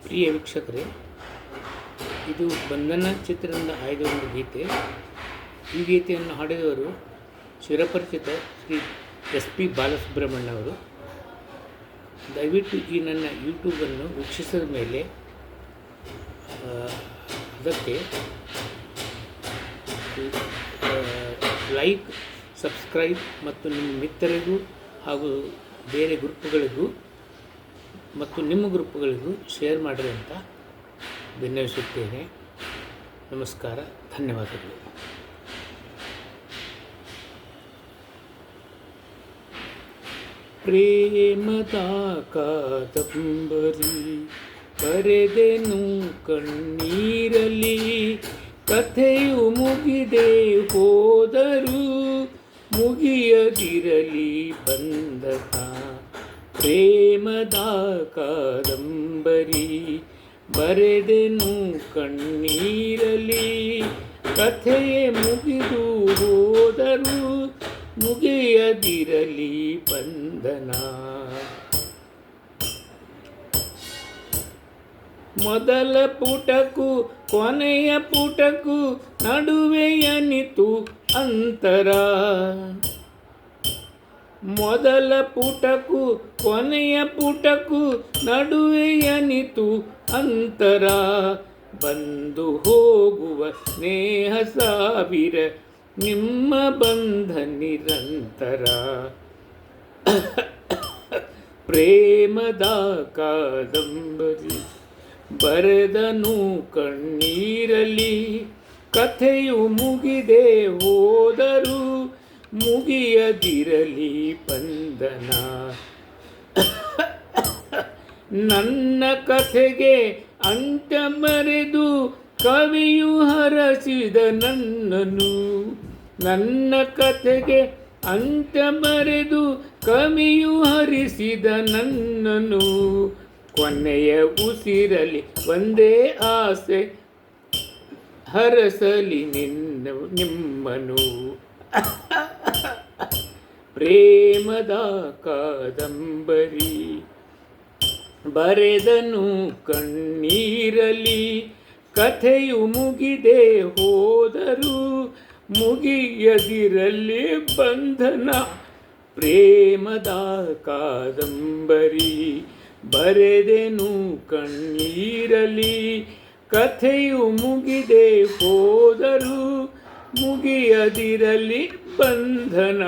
ಪ್ರಿಯ ವೀಕ್ಷಕರೇ, ಇದು ಬಂಧನ ಚಿತ್ರದಿಂದ ಆಯ್ದ ಒಂದು ಗೀತೆ. ಈ ಗೀತೆಯನ್ನು ಹಾಡಿದವರು ಚಿರಪರಿಚಿತ ಶ್ರೀ SP ಬಾಲಸುಬ್ರಹ್ಮಣ್ಯ ಅವರು. ದಯವಿಟ್ಟು ಈ ನನ್ನ ಯೂಟ್ಯೂಬನ್ನು ವೀಕ್ಷಿಸಿದ ಮೇಲೆ ಅದಕ್ಕೆ ಲೈಕ್, ಸಬ್ಸ್ಕ್ರೈಬ್ ಮತ್ತು ನಿಮ್ಮ ಮಿತ್ರರಿಗೂ ಹಾಗೂ ಬೇರೆ ಗ್ರೂಪ್ಗಳಿಗೂ ಮತ್ತು ನಿಮ್ಮ ಗ್ರೂಪ್ಗಳಿಗೂ ಶೇರ್ ಮಾಡಿರಿ ಅಂತ ವಿನ್ನವಿಸುತ್ತೇನೆ. ನಮಸ್ಕಾರ, ಧನ್ಯವಾದಗಳು. ಪ್ರೇಮದ ಕಾದಂಬರಿ ಬರೆದೆನು ಕಣ್ಣೀರಲಿ, ಕಥೆಯು ಮುಗಿದೆ ಹೋದರೂ ಮುಗಿಯದಿರಲಿ ಬಂಧನ. ಪ್ರೇಮದ ಕಾದಂಬರಿ ಬರೆದೆನು ಕಣ್ಣೀರಲಿ, ಕಥೆಯೇ ಮುಗಿದು ಹೋದರೂ ಮುಗಿಯದಿರಲಿ ಬಂಧನ. ಮೊದಲ ಪುಟಕ್ಕೂ ಕೊನೆಯ ಪುಟಕ್ಕೂ ನಡುವೆಯನಿತು ಅಂತರ. ಮೊದಲ ಪುಟಕ್ಕೂ ಕೊನೆಯ ಪುಟಕ್ಕೂ ನಡುವೆಯನಿತು ಅಂತರ. ಬಂದು ಹೋಗುವ ಸ್ನೇಹ ಸಾವಿರ, ನಿಮ್ಮ ಬಂಧ ನಿರಂತರ. ಪ್ರೇಮದ ಕಾದಂಬರಿ ಬರೆದನು ಕಣ್ಣೀರಲಿ, ಕಥೆಯು ಮುಗಿದೆ ಹೋದರೂ ಮುಗಿಯದಿರಲಿ ಬಂಧನ. ನನ್ನ ಕಥೆಗೆ ಅಂಟ ಮರೆದು ಕವಿಯು ಹರಸಿದ ನನ್ನನು. ನನ್ನ ಕಥೆಗೆ ಅಂಟ ಮರೆದು ಕವಿಯು ಹರಿಸಿದ ನನ್ನನು. ಕೊನೆಯ ಉಸಿರಲಿ ಒಂದೇ ಆಸೆ, ಹರಸಲಿ ನಿಮ್ಮನು. ಪ್ರೇಮದ ಕಾದಂಬರಿ ಬರೆದನು ಕಣ್ಣೀರಲಿ, ಕಥೆಯು ಮುಗಿದೆ ಹೋದರೂ ಮುಗಿಯದಿರಲಿ ಬಂಧನ. ಪ್ರೇಮದ ಕಾದಂಬರಿ ಬರೆದೆನು ಕಣ್ಣೀರಲಿ, ಕಥೆಯು ಮುಗಿದೆ ಹೋದರೂ ಮುಗಿಯದಿರಲಿ ಬಂಧನ.